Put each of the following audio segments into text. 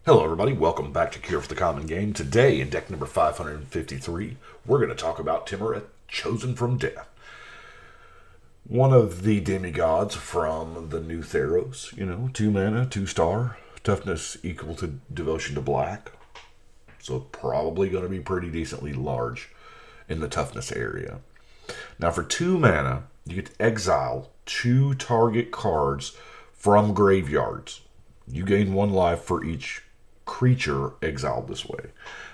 Hello everybody, welcome back to Cure for the Common Game. Today, in deck number 553, we're going to talk about Tymaret, Chosen from Death. One of the demigods from the New Theros, 2 mana, 2-star, toughness equal to devotion to black. So probably going to be pretty decently large in the toughness area. Now for 2 mana, you get to exile 2 target cards from graveyards. You gain 1 life for each creature exiled this way.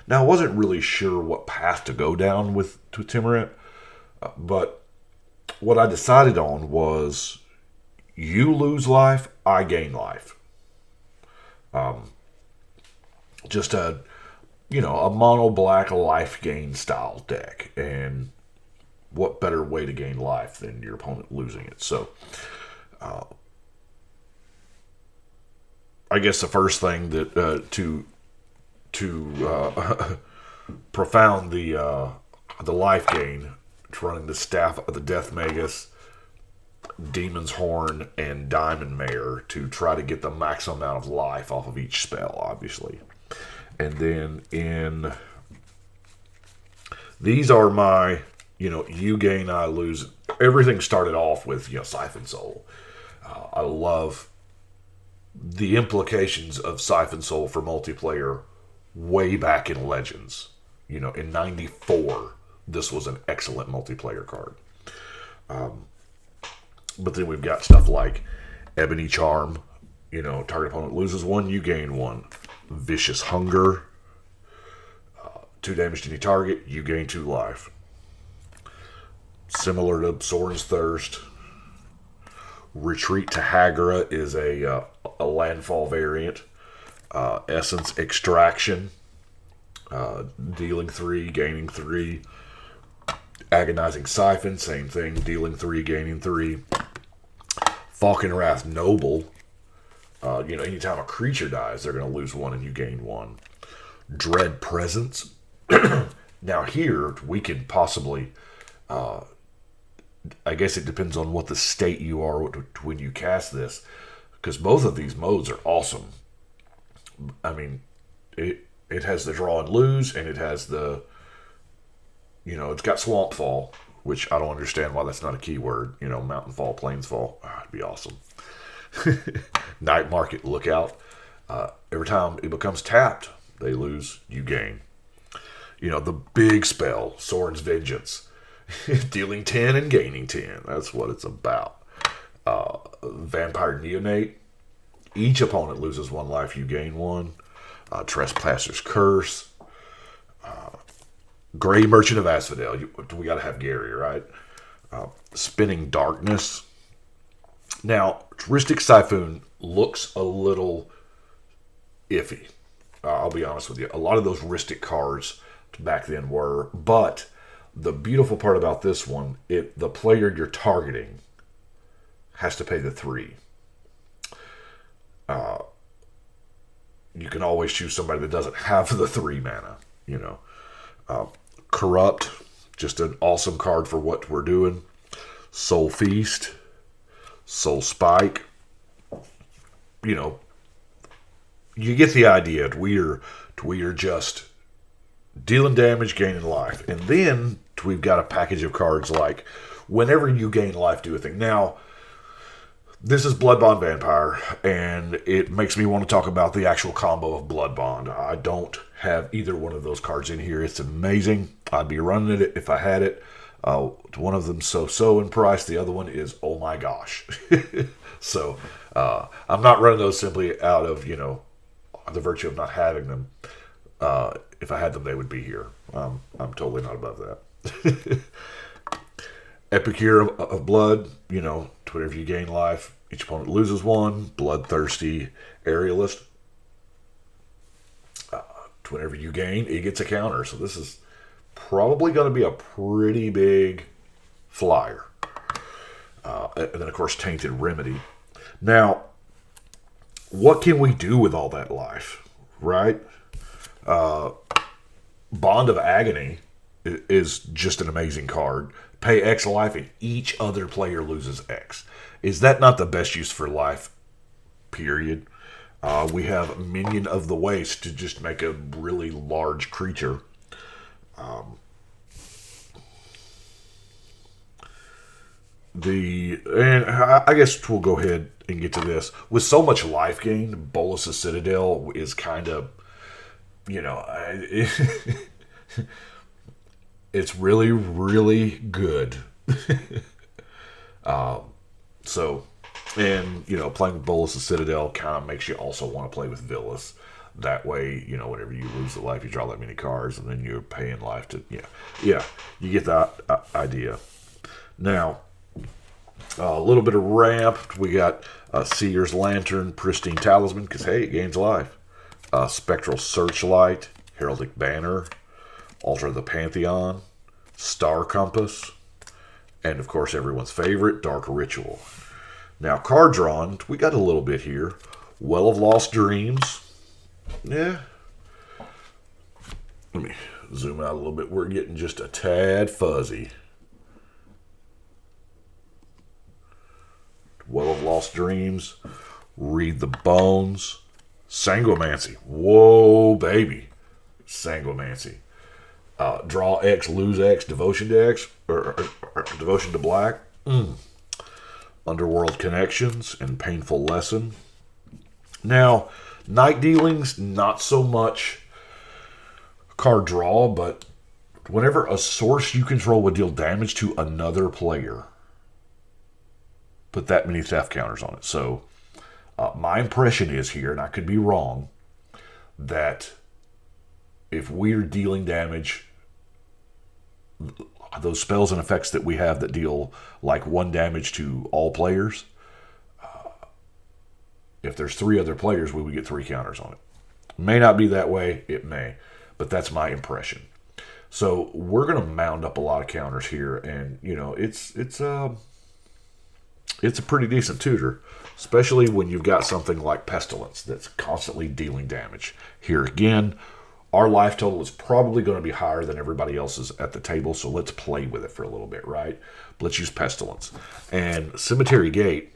Now, I wasn't really sure what path to go down with to Tymaret, but what I decided on was you lose life, I gain life. Just a mono black life gain style deck, and what better way to gain life than your opponent losing it? So, I guess the first thing that to profound the life gain, it's running the Staff of the Death Magus, Demon's Horn, and Diamond Mare to try to get the maximum amount of life off of each spell, obviously. And then these are my, you gain, I lose. Everything started off with, Siphon Soul. I love the implications of Siphon Soul for multiplayer way back in Legends. In 94, this was an excellent multiplayer card. But then we've got stuff like Ebony Charm. Target opponent loses 1, you gain 1. Vicious Hunger. 2 damage to any target, you gain 2 life. Similar to Sorin's Thirst. Retreat to Hagra is a landfall variant. Essence Extraction, dealing 3, gaining 3. Agonizing Siphon, same thing, dealing 3, gaining 3. Falcon Wrath Noble, anytime a creature dies, they're going to lose 1 and you gain 1. Dread Presence. Now here, we can possibly, I guess it depends on what the state you are when you cast this, because both of these modes are awesome. I mean, it has the draw and lose, and it has the, it's got Swamp Fall, which I don't understand why that's not a keyword. Mountain Fall, Plains Fall, it'd be awesome. Night Market Lookout. Every time it becomes tapped, they lose, you gain. The big spell, Sorin's Vengeance. Dealing 10 and gaining 10. That's what it's about. Vampire Neonate. Each opponent loses 1 life, you gain 1. Trespasser's Curse. Gray Merchant of Asphodel. We got to have Gary, right? Spinning Darkness. Now, Ristic Siphon looks a little iffy. I'll be honest with you. A lot of those Ristic cards back then were, but the beautiful part about this one, the player you're targeting has to pay the 3. You can always choose somebody that doesn't have the 3 mana, Corrupt, just an awesome card for what we're doing. Soul Feast, Soul Spike. You get the idea. We are just dealing damage, gaining life. And then we've got a package of cards like whenever you gain life, do a thing. Now, this is Blood Bond Vampire, and it makes me want to talk about the actual combo of Blood Bond. I don't have either one of those cards in here. It's amazing. I'd be running it if I had it. One of them so in price. The other one is, oh my gosh. So I'm not running those simply out of, the virtue of not having them. If I had them, they would be here. I'm totally not above that. Epicure of Blood, whenever you gain life, each opponent loses 1. Bloodthirsty Aerialist. Whenever you gain, it gets a counter. So this is probably going to be a pretty big flyer. And then, of course, Tainted Remedy. Now, what can we do with all that life, right? Bond of Agony is just an amazing card. Pay X life and each other player loses X. Is that not the best use for life, period? We have Minion of the Waste to just make a really large creature. And I guess we'll go ahead and get to this. With so much life gain, Bolus's Citadel is kind of, it's really, really good. So, and, playing with Bolus's Citadel kind of makes you also want to play with Villas. That way, whenever you lose the life, you draw that many cards, and then you're paying life to, you get that idea. Now, a little bit of ramp. We got Seer's Lantern, Pristine Talisman, because, hey, it gains life. Spectral Searchlight, Heraldic Banner, Altar of the Pantheon, Star Compass, and, of course, everyone's favorite, Dark Ritual. Now, card drawn, we got a little bit here. Well of Lost Dreams. Yeah. Let me zoom out a little bit. We're getting just a tad fuzzy. Well of Lost Dreams. Read the Bones. Sanguimancy. Whoa, baby. Sanguimancy. Draw X, lose X, devotion to X, or devotion to black. Underworld Connections and Painful Lesson. Now, Night Dealings, not so much card draw, but whenever a source you control would deal damage to another player, put that many theft counters on it. So, my impression is here, and I could be wrong, that if we're dealing damage, those spells and effects that we have that deal like 1 damage to all players, if there's 3 other players, we would get 3 counters on it. May not be that way, it may, but that's my impression. So we're going to mound up a lot of counters here, and it's a pretty decent tutor, especially when you've got something like Pestilence that's constantly dealing damage. Here again, our life total is probably going to be higher than everybody else's at the table, so let's play with it for a little bit, right? Let's use Pestilence. And Cemetery Gate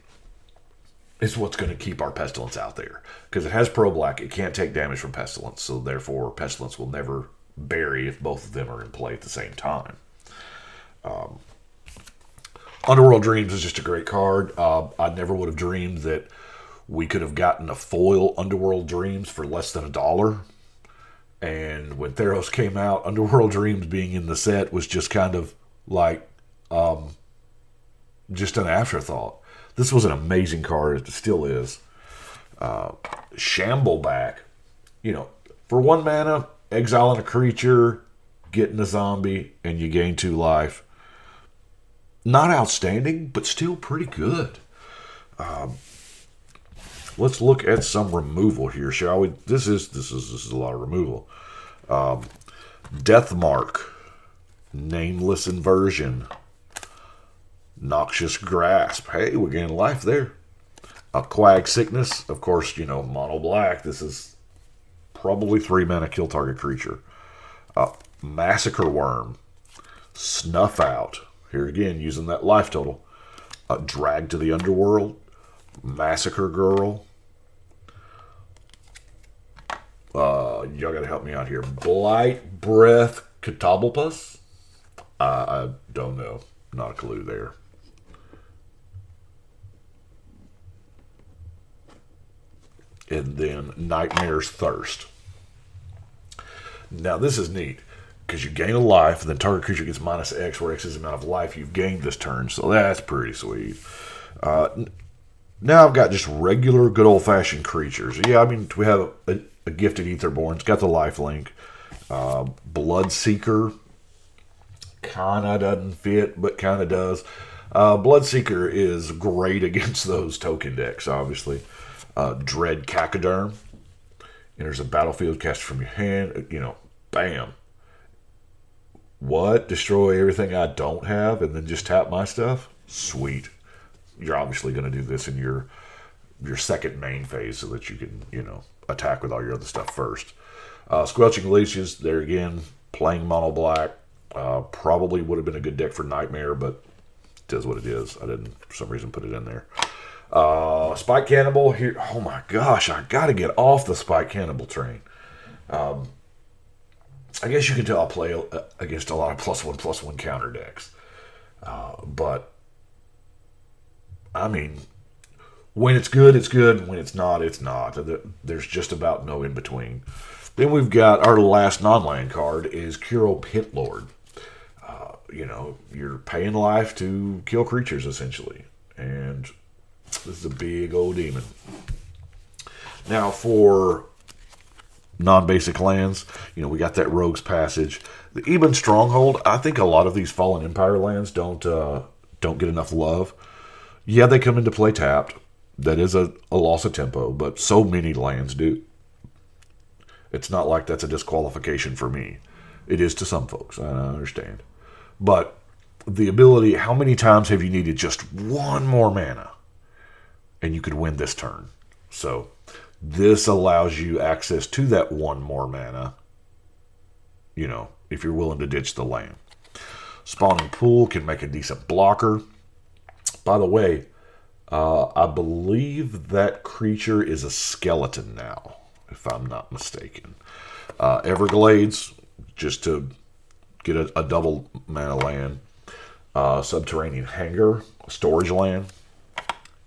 is what's going to keep our Pestilence out there. Because it has pro-black, it can't take damage from Pestilence, so therefore Pestilence will never bury if both of them are in play at the same time. Underworld Dreams is just a great card. I never would have dreamed that we could have gotten a foil Underworld Dreams for less than $1. And when Theros came out, Underworld Dreams being in the set was just kind of like just an afterthought. This was an amazing card. It still is. Shambleback. For 1 mana, exiling a creature, getting a zombie, and you gain 2 life. Not outstanding, but still pretty good. Let's look at some removal here, shall we? This is a lot of removal. Deathmark, Nameless Inversion, Noxious Grasp. Hey, we're getting life there. Quag Sickness, of course, mono black. This is probably 3 mana, kill target creature. Massacre Worm, Snuff Out. Here again, using that life total. Drag to the Underworld, Massacre Girl. Y'all gotta help me out here. Blight Breath Catabalpus? I don't know. Not a clue there. And then Nightmare's Thirst. Now this is neat, because you gain a life, and then target creature gets minus X, where X is the amount of life you've gained this turn. So that's pretty sweet. Now I've got just regular, good old-fashioned creatures. Yeah, we have a Gifted Aetherborn. It's got the life link. Bloodseeker. Kind of doesn't fit, but kind of does. Bloodseeker is great against those token decks, obviously. Dread Cacoderm. Enters a battlefield, cast it from your hand. Bam. What? Destroy everything I don't have and then just tap my stuff? Sweet. You're obviously going to do this in your second main phase so that you can, attack with all your other stuff first. Squelching Leashes, there again, playing mono black. Probably would have been a good deck for Nightmare, but it is what it is. I didn't, for some reason, put it in there. Spike Cannibal here. Oh my gosh, I got to get off the Spike Cannibal train. I guess you can tell I play against a lot of +1/+1 counter decks. But, I mean, when it's good, it's good. When it's not, it's not. There's just about no in between. Then we've got our last non-land card is Kuro Pitlord. You're paying life to kill creatures, essentially. And this is a big old demon. Now, for non-basic lands, we got that Rogue's Passage. The Eben Stronghold, I think a lot of these Fallen Empire lands don't get enough love. Yeah, they come into play tapped. That is a loss of tempo, but so many lands do. It's not like that's a disqualification for me. It is to some folks, I understand. But the ability, how many times have you needed just one more mana and you could win this turn? So this allows you access to that one more mana, if you're willing to ditch the land. Spawning Pool can make a decent blocker. By the way, I believe that creature is a skeleton now, if I'm not mistaken. Everglades, just to get a double mana land. Subterranean Hangar, storage land.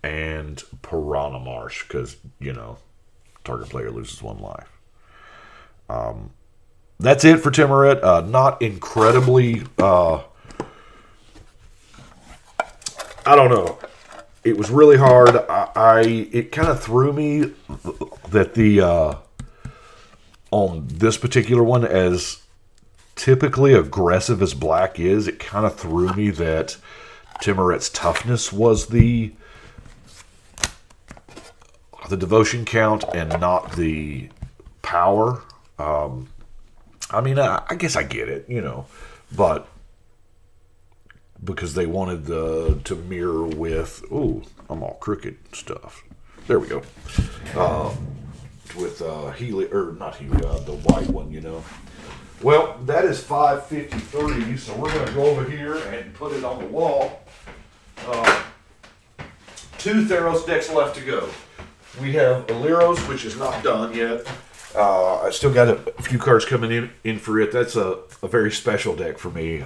And Piranha Marsh, because, target player loses 1 life. That's it for Tymaret. Not incredibly... I don't know. It was really hard. It kind of threw me that on this particular one, as typically aggressive as black is, it kind of threw me that Tymaret's toughness was the devotion count and not the power. I guess I get it, but because they wanted to mirror with, I'm all crooked stuff. There we go. With not Healy, the white one, Well, that is 553, so we're going to go over here and put it on the wall. 2 Theros decks left to go. We have Aliros, which is not done yet. I still got a few cards coming in for it. That's a very special deck for me.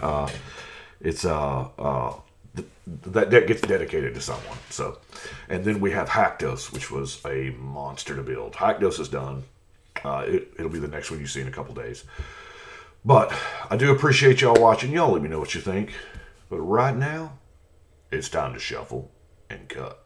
That deck gets dedicated to someone. So, and then we have Haktos, which was a monster to build. Haktos is done. It'll be the next one you see in a couple days. But I do appreciate y'all watching. Y'all let me know what you think. But right now, it's time to shuffle and cut.